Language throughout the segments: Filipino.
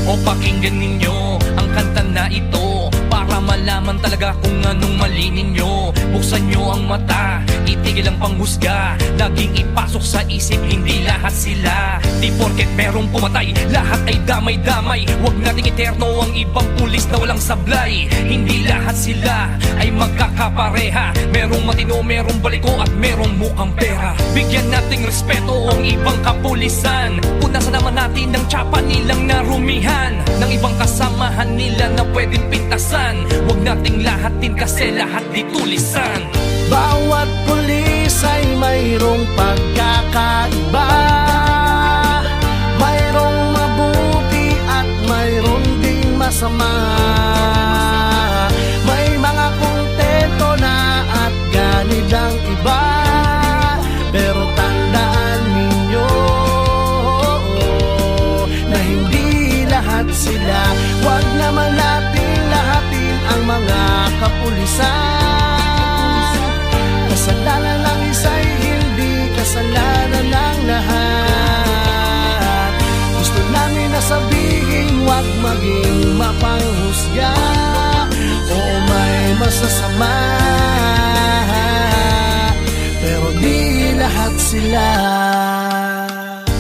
O pakinggan ninyo ang kanta na ito para malaman talaga kung anong mali ninyo. Buksan nyo ang mata, itigil ang panghusga. Laging ipasok sa isip, hindi lahat sila. Di porket merong pumatay, lahat ay damay-damay. Huwag nating eterno ang ibang pulis na walang sablay. Hindi lahat sila ay magkakapareha. Merong matino, merong baliko at merong mukhang pera. Bigyan nating respeto ang ibang kapulisan. Punasan naman natin ang tsapa nilang narumihan ng ibang kasamahan nila na pwedeng pintasan. Huwag nating lahatin kasi lahat di tulisan. Bawat pulis ay mayroong pagkakaiba. Mayroong mabuti at mayroong ding masama. May mga kontento na at ganid ang iba. Pero tandaan ninyo na hindi lahat sila. Huwag naman natin lahatin ang mga kapulisan. Kasalanan ng isa'y hindi kasalanan ng lahat. Gusto namin na sabihin, huwag maging mapanghusga. Oo, may masasama, pero di lahat sila.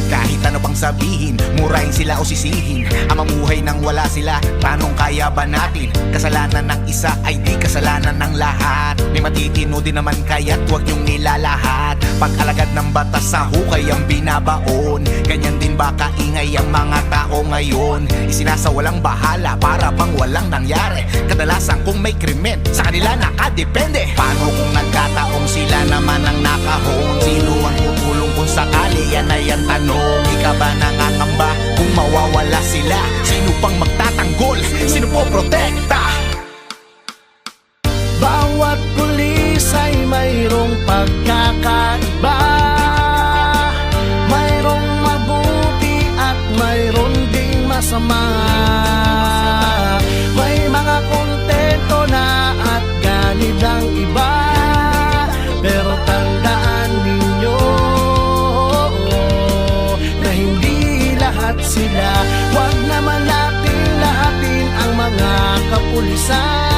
Kahit ano pang sabihin, murahin sila o sisihin, ang mamuhay nang wala sila, tanong kaya ba natin? Kasalanan ng isa ay di kasalanan ng lahat. May matitino din naman kaya't huwag niyong nilalahat. Pag-alagad ng batas sa hukay ang binabaon. Ganyan din ba kaingay ang mga tao ngayon? Isinasawalang bahala para bang walang nangyari. Kadalasan kung may krimen, sa kanila nakadepende. Paano kung nagkataong sila naman ang nakahon? Sino ang tutulong kung sakali? Yan ay ang tanong. Ikaw ba nangangamba kung mawawala sila? Sino pang magtatanggol? Sino po protekta? Bawat pulis ay mayroong pagkakaiba. Mayroong mabuti at mayroong ding masama. May mga kontento na at ganid ang iba. Pero tandaan ninyo na hindi lahat sila. Huwag naman natin lahatin ang mga kapulisan.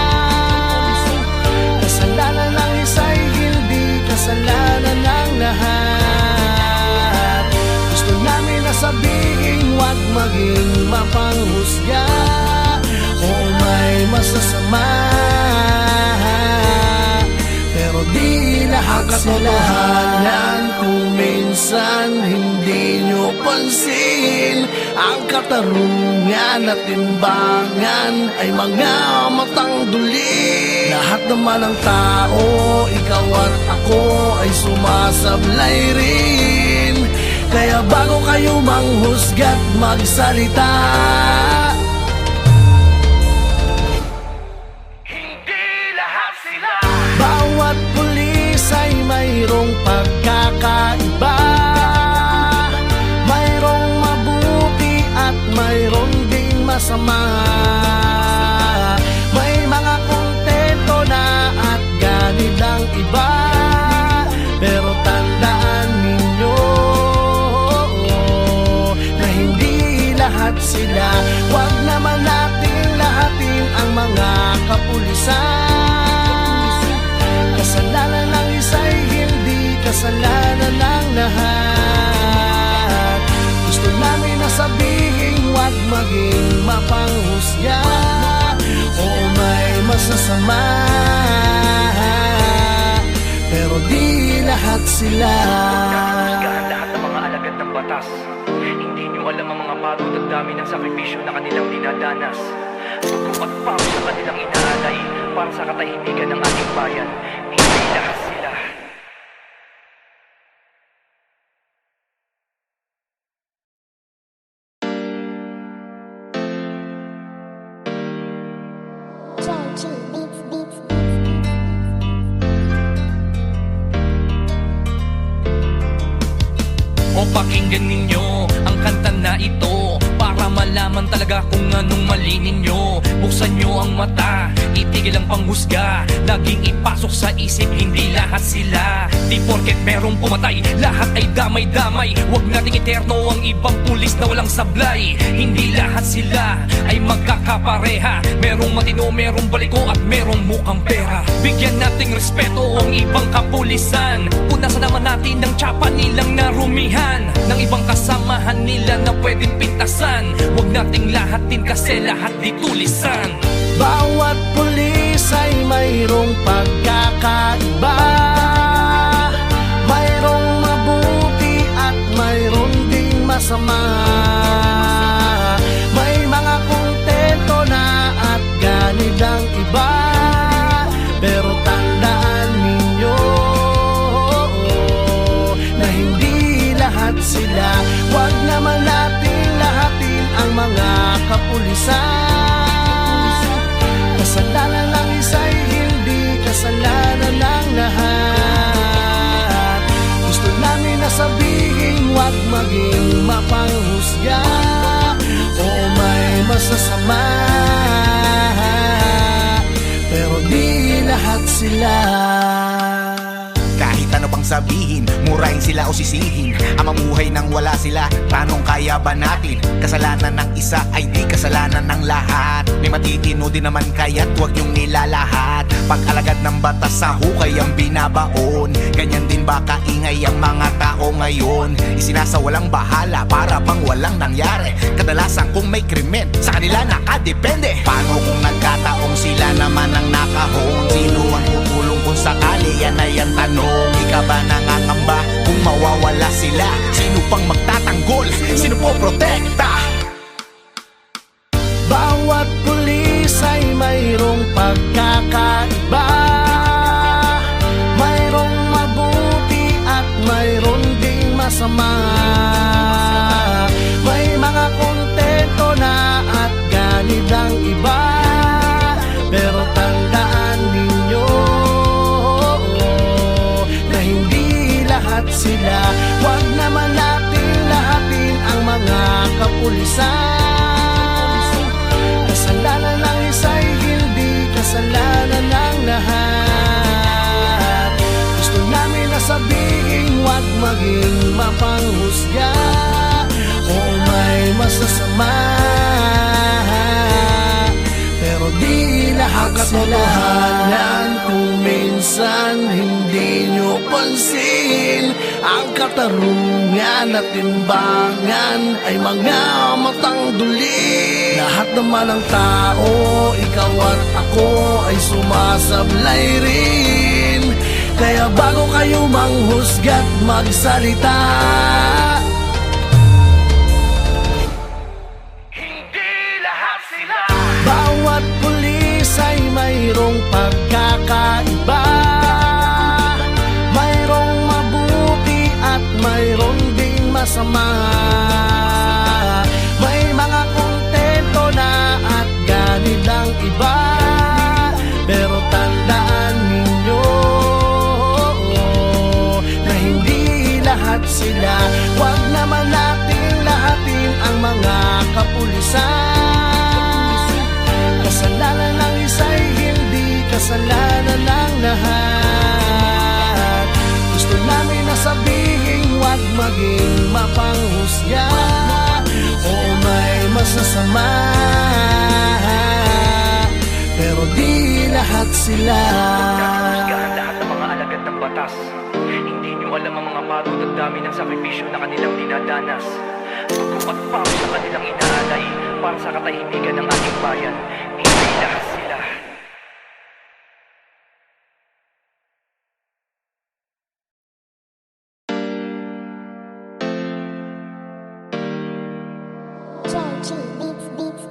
Kasalanan ng isa'y hindi kasalanan ng lahat. Gusto namin na sabihin, huwag maging mapanghusga. Oo, may masasama, pero di lahat sila. Kung minsan hindi nyo pansin, ang katarungan at timbangan ay mga matang duli. Lahat naman ng tao, ikaw at ako ay sumasablay rin. Kaya bago kayo manghusga't magsalita, Hindi lahat sila. bawat pulis ay mayroong pagkakaiba. Mayroong mabuti at mayroong ding masama. May mga kontento na at ganid ang iba. Pero tandaan ninyo na hindi lahat sila. Huwag naman natin lahatin ang mga kapulisan. Kasalanan ng isa'y hindi kasalanan ng lahat. Gusto namin na sabihin, huwag maging mapanghusga. Oo, may masasama, pero di lahat sila. Husgahan lahat ng mga alagad ng batas. Hindi nyo alam ang mga pagod at dami ng sakripisyo na kanilang dinadanas. Dugo at pawis na kanilang inaalay para sa katahimikan ng ating bayan. Hindi lahat sila. O pakinggan ninyo ang kanta na ito para malaman talaga kung anong mali ninyo. Buksan nyo ang mata, itigil ang panghusga. Laging ipasok sa isip, hindi lahat sila. Di porket merong pumatay, lahat ay damay-damay. Huwag nating eterno ang ibang pulis na walang sablay. Hindi lahat sila ay magkakapareha. Merong matino, merong baliko at merong mukhang pera. Bigyan nating respeto ang ibang kapulisan. Punasan naman natin ng tsapa nilang narumihan, ng ibang kasamahan nila na pwedeng pintasan. Huwag nating lahatin kasi lahat di tulisan. Bawat pulis ay mayroong pagkakaiba. Mayroong mabuti at mayroong ding masama. May mga kontento na at ganid ang iba. Pero tandaan ninyo na hindi lahat sila. Huwag naman natin lahatin ang mga kapulisan. Kasalanan ng isa'y hindi kasalanan ng lahat. Gusto namin na sabihin, huwag maging mapanghusga o may masasama. Pero di lahat sila. Kahit ano pang sabihin, murahin sila o sisihin, ang mamuhay nang wala sila, tanong kaya ba natin? Kasalanan ng isa ay di kasalanan ng lahat. May matitino din naman kaya't huwag yung nilalahat. Pag-alagad ng batas sa hukay ang binabaon. Ganyan din ba kaingay ang mga tao ngayon? Isinasawalang bahala para bang walang nangyari. Kadalasan kung may krimen, sa kanila nakadepende. Paano kung nagkataong sila naman ang nakahon? Sino ang tutulong kung sakali? Yan ay ang tanong. Ika ba nangangamba kung mawawala sila? Sino pang magtatanggol? Sino po protekta? Bawat pulis ay mayroong pagkakaiba. Mayroong mabuti at mayroong ding masama. May mga kontento na at ganid ang iba. Pero tandaan ninyo na hindi lahat sila. Huwag naman natin lahatin ang mga kapulisan. Kasalanan ng isa'y hindi kasalanan ng lahat. Gusto namin na sabihin, huwag maging mapanghusga o may masasama. Pero di lahat sila. Kung minsan hindi nyo pansin, ang katarungan at timbangan ay mga matang duli. Lahat naman ng tao, ikaw at ako ay sumasablay rin. Kaya bago kayo manghusga't magsalita, Hindi lahat sila. bawat pulis ay mayroong pagkakaiba. Mayroong mabuti at mayroong ding masama. May mga kontento na at ganid ang iba. Pero tandaan ninyo na hindi lahat sila. Huwag naman natin lahatin ang mga kapulisan. Kasalanan ng isa'y hindi kasalanan ng lahat. Gusto namin na sabihin, huwag maging mapanghusga o may masasama. Pero di lahat sila. Husgahan lahat ng mga alagad ng batas. Hindi nyo alam ang mga pagod at dami ng sakripisyo na kanilang dinadanas. Dugo at pawis na kanilang inaalay para sa katahimikan ng ating bayan. Hindi lahat sila. Joji Beats Beats.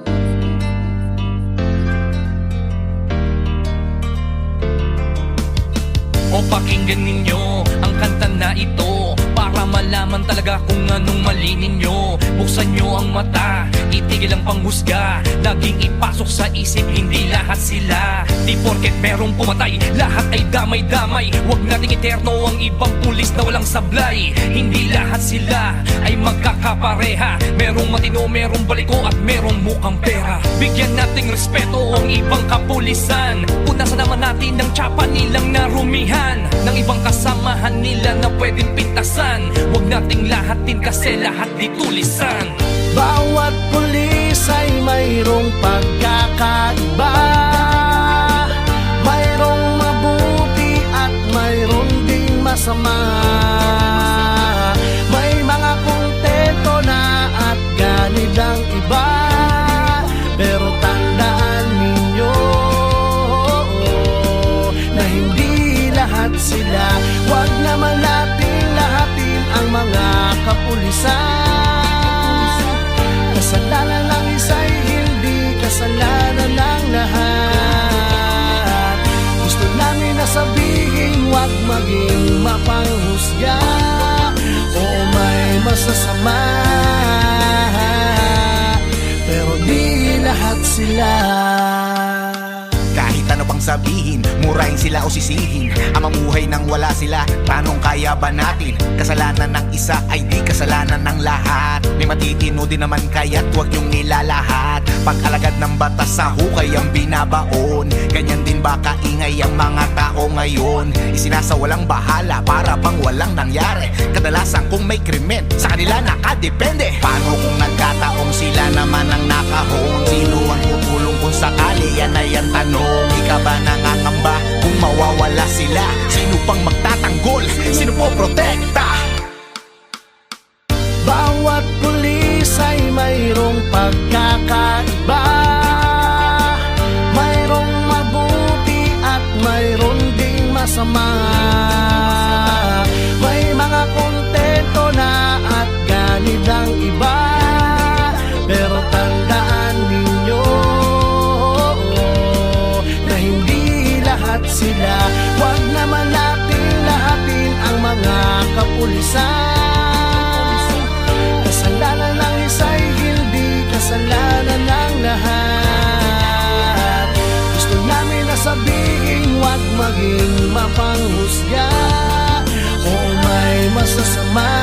O pakinggan ninyo ang kanta na ito para para malaman talaga kung anong mali ninyo. Buksan nyo ang mata, itigil ang panghusga, laging ipasok sa isip, hindi lahat sila. Di porket merong pumatay, lahat ay damay-damay. Huwag nating eterno ang ibang pulis na walang sablay. Hindi lahat sila ay magkakapareha, merong matino, merong baliko at merong mukhang pera. Bigyan nating respeto ang ibang kapulisan, punasan naman natin ng tsapa nilang narumihan, ng ibang kasamahan nila na pwedeng pintasan. Huwag nating lahatin kasi lahat di tulisan. Bawat pulis ay mayroong pagkakaiba, mayroong mabuti at mayroong ding masama. May mga kontento na at ganid ang iba, pero tandaan ninyo na hindi lahat sila. Huwag naman natin lahatin ang mga kapulisan. Kasalanan ng isa'y hindi kasalanan ng lahat. Gusto namin na sabihin, huwag maging mapanghusga. Oo, may masasama, pero di lahat sila. Kahit ano pang sabihin, murahin sila o sisihin, ang mamuhay nang wala sila, tanong kaya ba natin? Kasalanan ng isa ay di kasalanan ng lahat. May matitino din naman kaya't huwag yung nilalahat. Pag-alagad ng batas sa hukay ang binabaon, ganyan din ba kaingay ang mga tao ngayon? Isinasawalang bahala para bang walang nangyari. Kadalasan kung may krimen, sa kanila nakadepende. Paano kung nagkataong sila naman ang nakahon? Sino ang tutulong kung sakali? Yan ay ang tanong. Di ka ba nangangamba kung mawawala sila? Sino pang magtatanggol? Sino po protekta? Bawat pulis ay mayroong pagkakaiba, mayroong mabuti at mayroong ding masama. May mga kontento na at ganid ang iba, pero tandaan ninyo na hindi lahat sila. Huwag naman natin lahatin ang mga kapulisan. Kasalanan ng isa'y hindi kasalanan ng lahat. Gusto namin na sabihin, huwag maging mapanghusga. Oo, may masasama,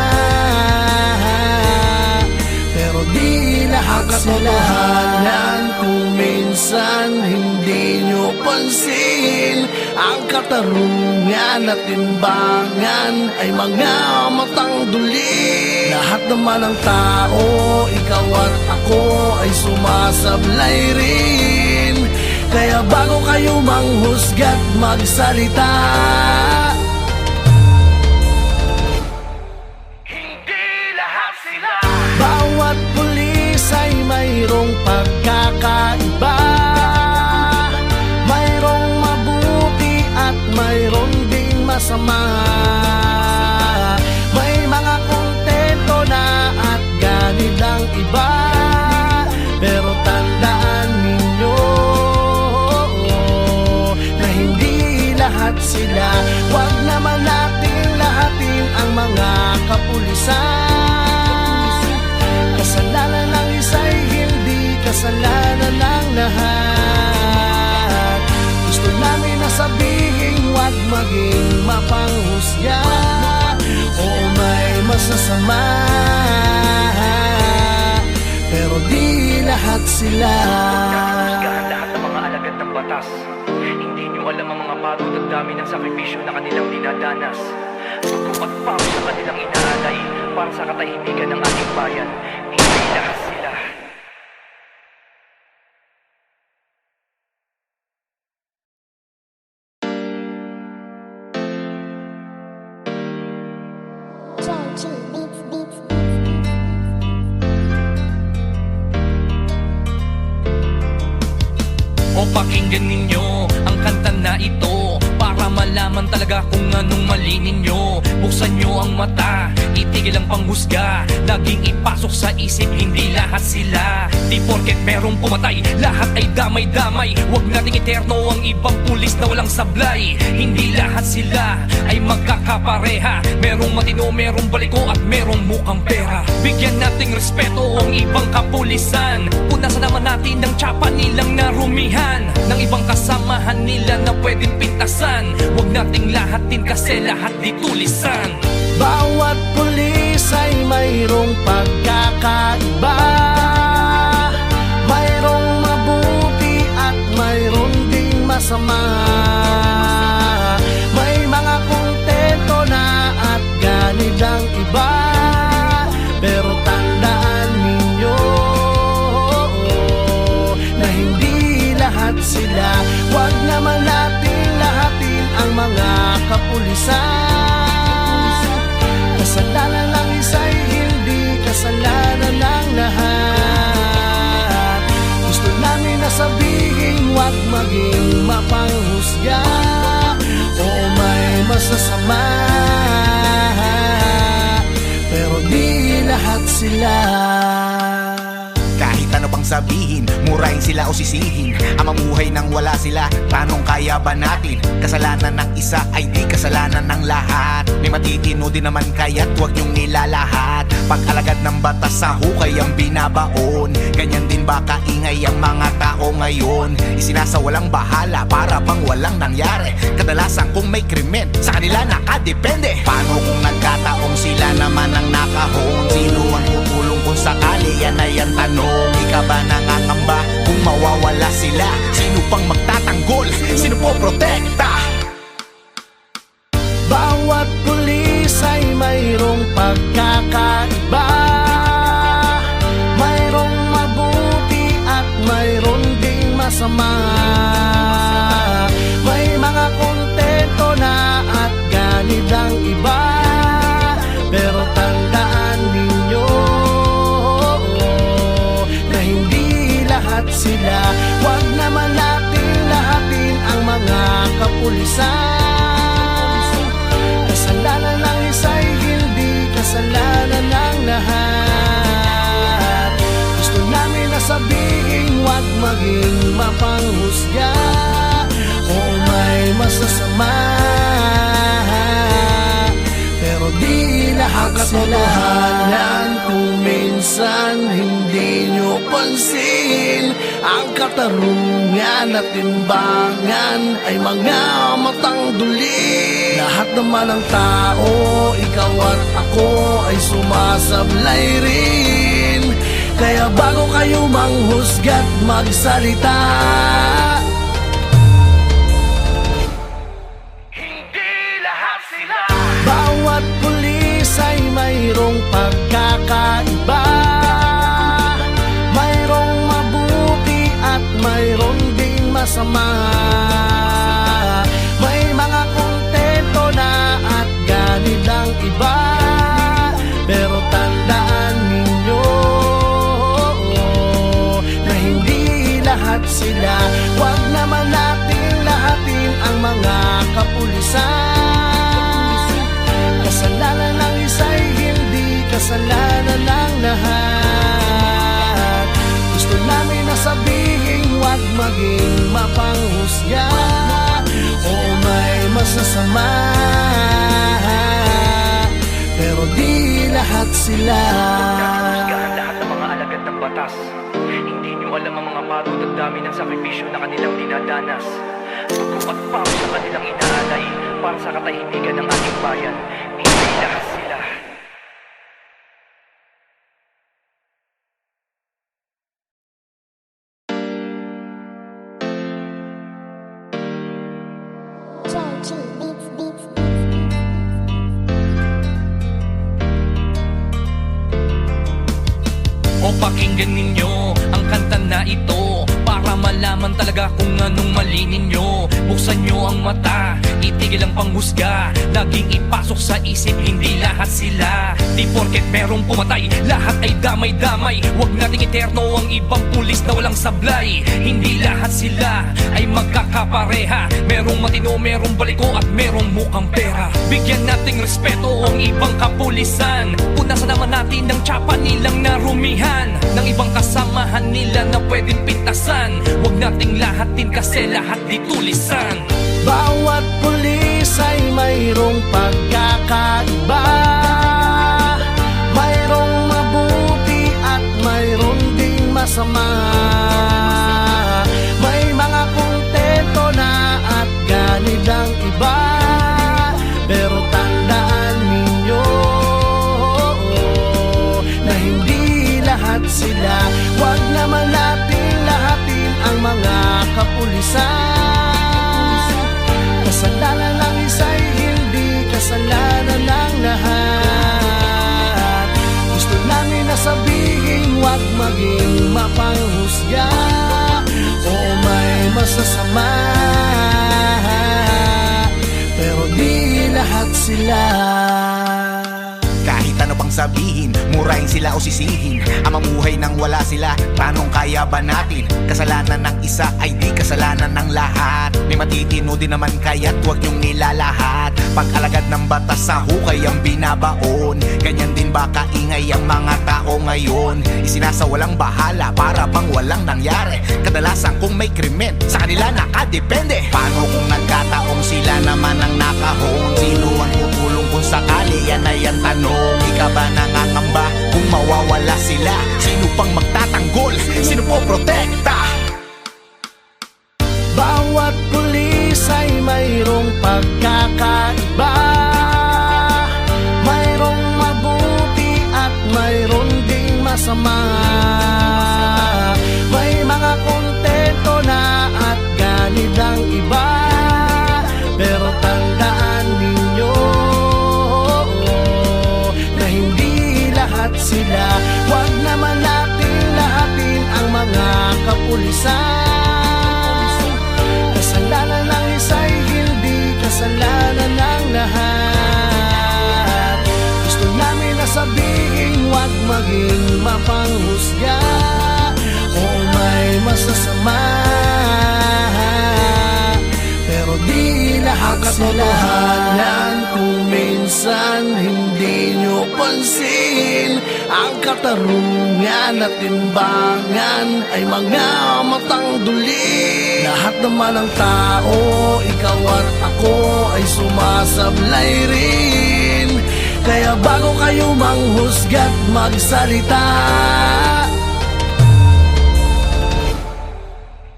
pero di lahat sila. Katotohanan kung minsan hindi nyo pansin, ang katarungan at timbangan ay mga matang duli. Lahat naman ng tao, ikaw at ako ay sumasablay rin. Kaya bago kayo manghusga't magsalita, Hindi lahat sila. bawat pulis ay mayroong pagkakaiba, mayroong mabuti at mayroong ding masama. May mga kontento na at ganid ang iba, pero tandaan ninyo na hindi lahat sila. Huwag naman natin lahatin ang mga kapulisan. Kasalanan ng isa'y hindi kasalanan ng lahat. Gusto namin na sabihin, huwag maging mapanghusga. Oo, may masasama, pero di lahat sila. Husgahan lahat ng mga alagad ng batas. Hindi nyo alam ang mga pagod at dami ng sakripisyo na kanilang dinadanas. Dugo at pawis sa kanilang inaalay para sa katahimikan ng ating bayan. Hindi lahat sila. JG Beats Beats. O pakinggan ninyo ang kanta na ito, para para malaman talaga kung anong mali ninyo. Buksan nyo ang mata, itigil ang panghusga. Laging ipasok sa isip, hindi lahat sila. Di porket merong pumatay, lahat ay damay-damay. Huwag nating eterno ang ibang pulis na walang sablay. Hindi lahat sila ay magkakapareha. Merong matino, merong baliko at merong mukhang pera. Bigyan nating respeto ang ibang kapulisan. Punasan naman natin ang tsapa nilang narumihan ng ibang kasamahan nila na pwedeng pintasan. Huwag nating lahatin kasi lahat di tulisan. Bawat pulis ay mayroong pagkakaiba. Mayroong mabuti at mayroong ding masama. May mga kontento na at ganid ang iba. Pero tandaan ninyo na hindi lahat sila. Huwag naman natin lahatin ang mga kapulisan. Kasalanan ng isa'y hindi kasalanan ng lahat. Gusto namin na sabihin, huwag maging mapanghusga. Oo, may masasama, pero di lahat sila. Kahit ano pang sabihin, murahin sila o sisihin. Ang mamuhay nang wala sila, tanong kaya ba natin? Kasalanan ng isa ay di kasalanan ng lahat. May matitino din naman kaya't huwag niyong nilalahat. Pag-alagad ng batas sa hukay ang binabaon. Ganyan din ba kaingay ang mga tao ngayon? Isinasawalang bahala para bang walang nangyari. Kadalasan kung may krimen, sa kanila nakadepende. Paano kung nagkataong sila naman ang nakahon? Sino ang tutulong kung sakali? Yan ay ang tanong. Ikaw ba nangangamba kung mawawala sila? Sino pang magtatanggol? Sino po protekta? Bawat pulis ay mayroong pagkakaiba. Mayroong mabuti at mayroong ding masama. May mga kontento na at ganid ang iba. Pero tandaan ninyo na hindi lahat sila. Huwag naman natin lahatin ang mga kapulisan. Kasalanan ng isa'y hindi kasalanan ng lahat. Gusto namin na sabihin, huwag maging mapanghusga. Oo, may masasama, pero di lahat sila. Kung minsan hindi nyo pansin, ang katarungan at timbangan ay mga matang duli. Lahat naman ng tao, ikaw at ako ay sumasablay rin. Kaya bago kayo manghusga't magsalita, Hindi lahat sila. bawat pulis ay mayroong pagkakaiba. Mayroong mabuti at mayroong ding masama. May mga kontento na at ganid ang iba. Pero tandaan ninyo na hindi lahat sila. Huwag naman natin lahatin ang mga kapulisan. Kasalanan ng isa'y hindi kasalanan ng lahat. Gusto namin na sabihin, huwag maging mapanghusga. Oo, may masasama, pero di lahat sila. Husgahan lahat ng mga alagad ng batas. Hindi nyo alam ang mga pagod at dami ng sakripisyo na kanilang dinadanas. Dugo at pawis sa kanilang inaalay para sa katahimikan ng ating bayan. Hindi lahat sila. Georgie Beats, Beats, Beats. O pakinggan ninyo ang kanta na ito para malaman talaga kung anong mali ninyo. Buksan nyo ang mata, itigil ang panghusga. Laging ipasok sa isip, hindi lahat sila. Di porket merong pumatay, lahat ay damay-damay. Huwag nating eterno ang ibang pulis na walang sablay. Hindi lahat sila ay magkakapareha. Merong matino, merong baliko at merong mukhang pera. Bigyan nating respeto ang ibang kapulisan. Punasan naman natin ng tsapa nilang narumihan, ng ibang kasamahan nila na pwedeng pintasan. Huwag nating lahatin kasi lahat di tulisan. Bawat pulis ay mayroong pagkakaiba, mayroong mabuti at mayroong ding masama. May mga kontento na at ganid ang iba, pero tandaan ninyo na hindi lahat sila. Huwag naman natin lahatin ang mga kapulisan. Kasalanan ng isa'y hindi kasalanan ng lahat. Gusto namin na sabihin, huwag maging mapanghusga o may masasama, pero di lahat sila. Kahit ano pang sabihin, murahin sila o sisihin, ang mamuhay nang wala sila, paanong kaya ba natin? Kasalanan ng isa ay di kasalanan ng lahat. May matitino din naman kaya't huwag niyong nilalahat. Pag-alagad ng batas sa hukay ang binabaon, ganyan din ba kaingay ang mga tao ngayon? Isinasawalang bahala para bang walang nangyari. Kadalasan kung may krimen, sa kanila nakadepende. Paano kung nagkataong sila naman ang nakahon? Sino ang tutulong kung sakali? Yan ay ang tanong. Ika ba nangangamba kung mawawala sila? Sino pang magtatanggol? Sino po protekta? Bawat pulis ay mayroong pagkakaiba, mayroong mabuti at mayroong ding masama. May mga kontento na at ganid ang iba, pero tandaan ninyo na hindi lahat sila. Huwag naman natin lahatin ang mga kapulisan. Kasalanan ng isa'y hindi kasalanan ng lahat. Gusto namin na sabihin, huwag maging mapanghusga o may masasama, pero di lahat sila. Katotohanan kung minsan hindi nyo pansin, ang katarungan at timbangan ay mga matang duli. Lahat naman ng tao, ikaw at ako ay sumasablay rin. Kaya bago kayo manghusga't magsalita,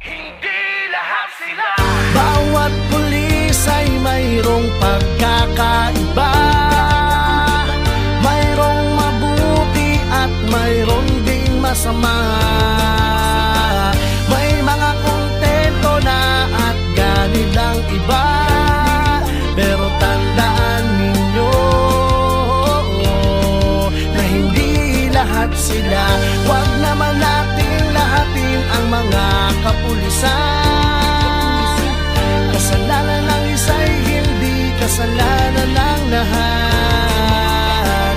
Hindi lahat sila. bawat pulis ay mayroong pagkakaiba, mayroong mabuti at mayroong ding masama. May mga kontento na at ganid ang iba, pero tandaan ninyo na hindi lahat sila. Huwag naman natin lahatin ang mga kapulisan. Kasalanan ng isa'y hindi kasalanan ng lahat.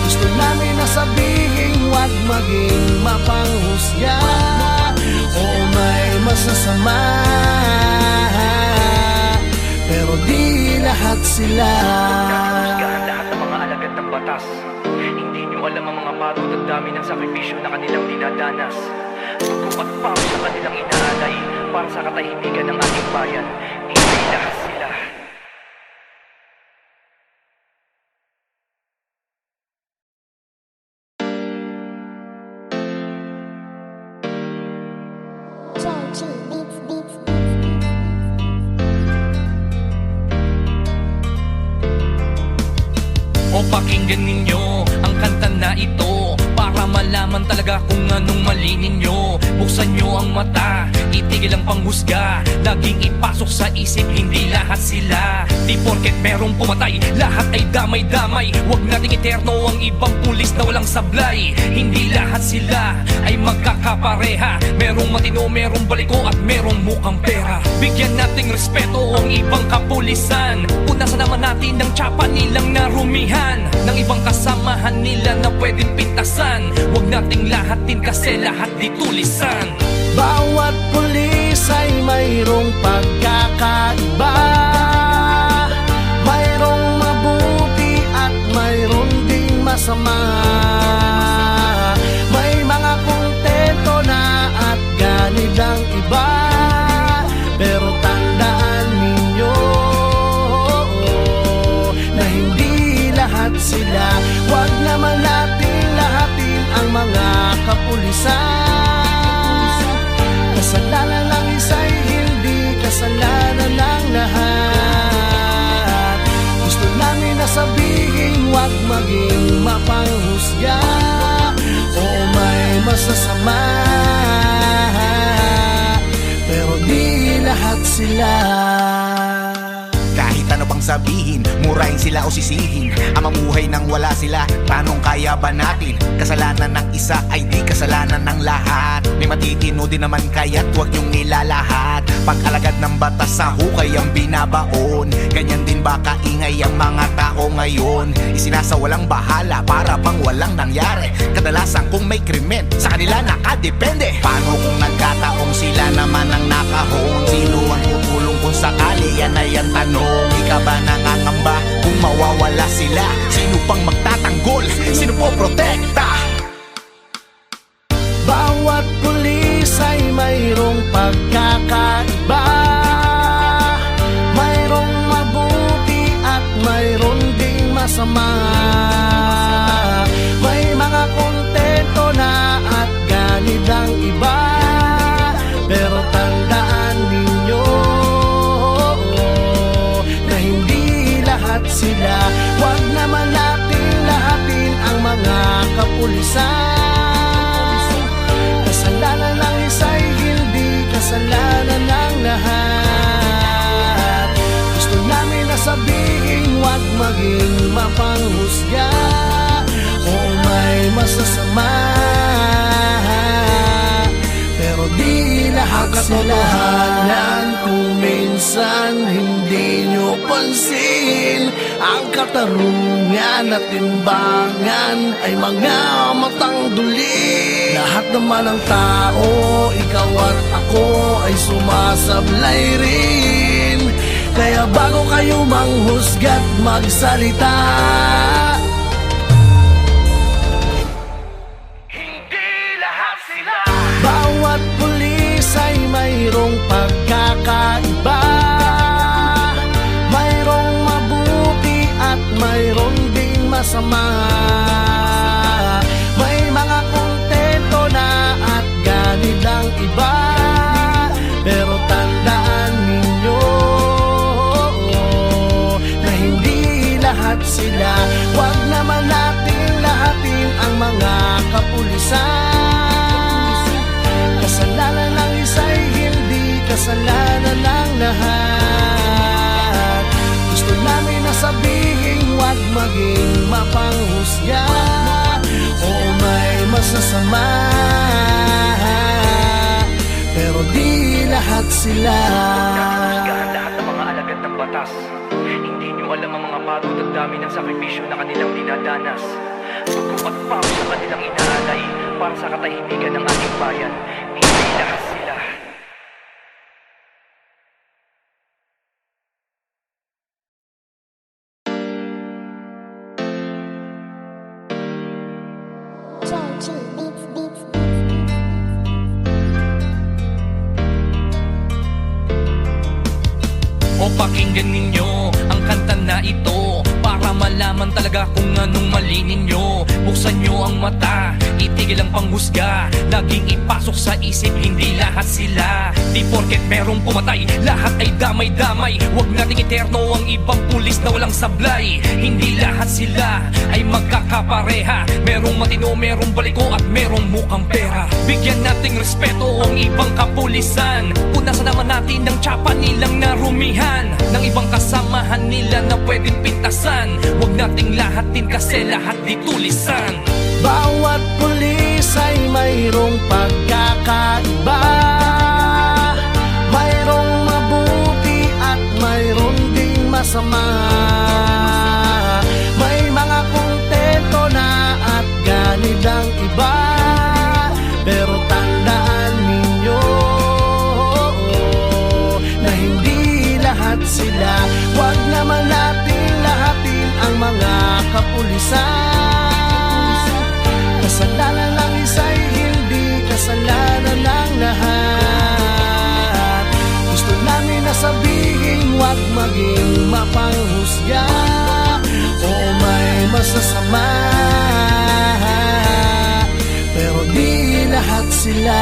Gusto namin na sabihin, huwag maging mapanghusga o may masasama, pero di lahat sila. Husgahan lahat ng mga alagad ng batas. Hindi nyo alam ang mga pagod at dami ng sakripisyo na kanilang dinadanas. Dugo at pawis sa kanilang inaalay para sa katahimikan ng ating bayan. Hindi lahat sila. Georgie Beats Beats. O pakinggan ninyo ang kanta na ito para malaman talaga kung anong mali ninyo. Buksan nyo ang mata, itigil ang panghusga. Laging ipasok sa isip, hindi lahat sila. Di porket merong pumatay, lahat ay damay-damay. Huwag nating eterno ang ibang pulis na walang sablay. Hindi lahat sila ay magkakapareha. Merong matino, merong baliko at merong mukhang pera. Bigyan nating respeto ang ibang kapulisan. Punasan naman natin ng tsapa nilang narumihan, ng ibang kasamahan nila na pwedeng pintasan. Huwag nating lahatin kasi lahat di tulisan. Bawat pulis ay mayroong kasalanan ng lahat. Gusto namin na sabihin, huwag maging mapanghusga. Oo, may masasama, pero di lahat sila. Kahit ano pang sabihin, murahin sila o sisihin, ang mamuhay nang wala sila, tanong kaya ba natin? Kasalanan ng isa ay di kasalanan ng lahat. May matitino din naman kaya't huwag niyong nilalahat. Pag-alagad ng batas sa hukay ang binabaon, ganyan din ba kaingay ang mga tao ngayon? Isinasawalang bahala para bang walang nangyari. Kadalasan kung may krimen, sa kanila nakadepende. Paano kung nagkataong sila naman ang nakahon? Sino ang tutulong kung sakali? Yan ay ang tanong. Di ka ba nangangamba kung mawawala sila? Sino pang magtatanggol? Sino po protekta? Bawat pulis ay mayroong pagkakaiba. Mayroong mabuti at mayroong ding masama. May mga kontento na at ganid ang iba. Pero tandaan ninyo na hindi lahat sila. Huwag naman natin lahatin ang mga kapulisan. Kasalanan ng isa'y hindi kasalanan ng lahat. Gusto namin na sabihin, huwag maging mapanghusga. Oo, may masasama, pero di lahat sila. Kung minsan hindi nyo pansin, ang katarungan at timbangan ay mga matang duli. Lahat naman ng tao, ikaw at ako ay sumasablay rin. Kaya bago kayo manghusga't magsalita, Hindi lahat sila. bawat pulis ay mayroong pagkakaiba. Mayroong mabuti at mayroong ding masama. May mga kontento na at ganid ang iba. Pero tandaan ninyo na hindi lahat sila. Huwag naman natin lahatin ang mga kapulisan. Kasalanan ng isa'y hindi kasalanan ng lahat. Gusto namin na sabihin, huwag maging mapanghusga. Oo, may masasama, pero di lahat sila. Husgahan lahat ng mga alagad ng batas. Hindi nyo alam ang mga pagod at dami ng sakripisyo na kanilang dinadanas. Dugo at pawis na kanilang inaalay para sa katahimikan ng ating bayan. Hindi lahat sila. JG Beats Beats. O pakinggan ninyo ang kanta na ito para malaman talaga kung anong mali ninyo. Buksan nyo ang mata, itigil ang panghusga. Laging ipasok sa isip, hindi lahat sila. Di porket merong pumatay, lahat ay damay-damay. Huwag nating eterno ang ibang pulis na walang sablay. Hindi lahat sila ay magkakapareha. Merong matino, merong baliko at merong mukhang pera. Bigyan nating respeto ang ibang kapulisan. Punasan naman natin ang tsapa nilang narumihan ng ibang kasamahan nila na pwedeng pintasan. Huwag nating lahatin kasi lahat di tulisan. Bawat pulis ay mayroong pagkakaiba. Mayroong mabuti at mayroong ding masama. May mga kontento na at ganid ang iba. Pero tandaan ninyo na hindi lahat sila. Huwag naman natin lahatin ang mga kapulisan. Kasalanan ng isa'y hindi kasalanan ng lahat. Gusto namin na sabihin, huwag maging mapanghusga. Oo, may masasama, pero di lahat sila.